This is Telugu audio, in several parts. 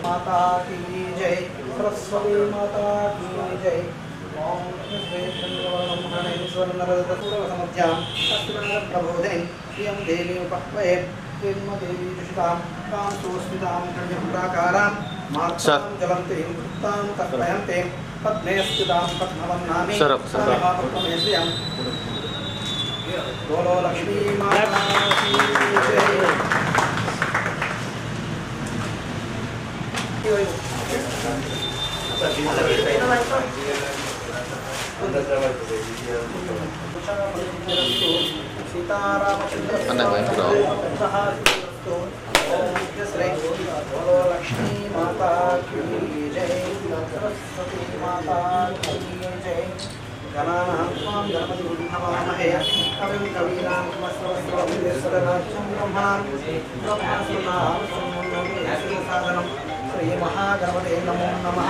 माता की जय, सरस्वती माता की जय। ओम प्रबोधिनी श्रियं देवी उपह्वये देवी जुषितां कां सुस्मितां कन्याप्राकारां मातां जलन्तीं तां तर्पयन्ते पद्मे स्थितां पद्मवन्नामि महापुत्रमे श्रियं बोलो लक्ष्मी माता की जय। लक्ष्मी माता की जय, सरस्वती माता की जय। गणानां त्वां गणपतिं नमामहे कविं कवीनां स्वस्वस्वस्वराज्यं ब्रह्मणां श्री महागणपते नमो नमः।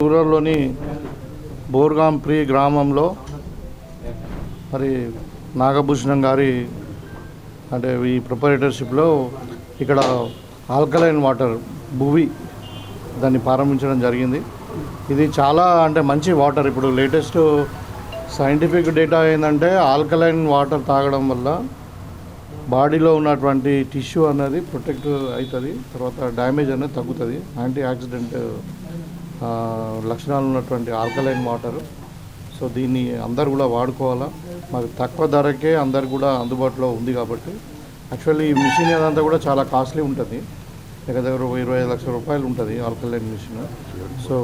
రూరల్లోని బోర్గాంప్రి గ్రామంలో మరి నాగభూషణం గారి అంటే ఈ ప్రొపరేటర్షిప్లో ఇక్కడ ఆల్కలైన్ వాటర్ భువి దాన్ని ప్రారంభించడం జరిగింది. ఇది చాలా అంటే మంచి వాటర్. ఇప్పుడు లేటెస్ట్ సైంటిఫిక్ డేటా ఏంటంటే ఆల్కలైన్ వాటర్ తాగడం వల్ల బాడీలో ఉన్నటువంటి టిష్యూ అనేది ప్రొటెక్ట్ అవుతుంది, తర్వాత డ్యామేజ్ అనేది తగ్గుతుంది. యాంటీ ఆక్సిడెంట్ లక్షణాలు ఉన్నటువంటి ఆల్కలైన్ వాటర్. సో దీన్ని అందరు కూడా వాడుకోవాలా. మరి తక్కువ ధరకే అందరు కూడా అందుబాటులో ఉంది కాబట్టి యాక్చువల్లీ ఈ మిషన్ అదంతా కూడా చాలా కాస్ట్లీ ఉంటుంది. దగ్గర 25 లక్షల రూపాయలు ఉంటుంది ఆల్కలైన్ మిషన్. సో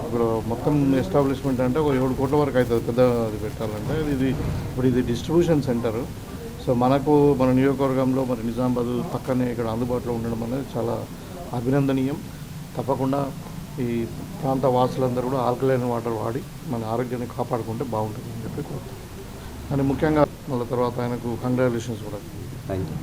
ఇప్పుడు మొత్తం ఎస్టాబ్లిష్మెంట్ అంటే ఒక 7 కోట్ల వరకు అవుతుంది పెద్దది పెట్టాలంటే. ఇది డిస్ట్రిబ్యూషన్ సెంటర్. సో మన నియోజకవర్గంలో మరి నిజామాబాద్ పక్కనే ఇక్కడ అందుబాటులో ఉండడం అనేది చాలా అభినందనీయం. తప్పకుండా ఈ ప్రాంత వాసులందరూ కూడా ఆల్కలైన్ వాటర్ వాడి మన ఆరోగ్యాన్ని కాపాడుకుంటే బాగుంటుంది అని చెప్పి కోరుతున్నాను. అని ముఖ్యంగా మళ్ళీ తర్వాత ఆయనకు కంగ్రాచులేషన్స్ కూడా. Thank you.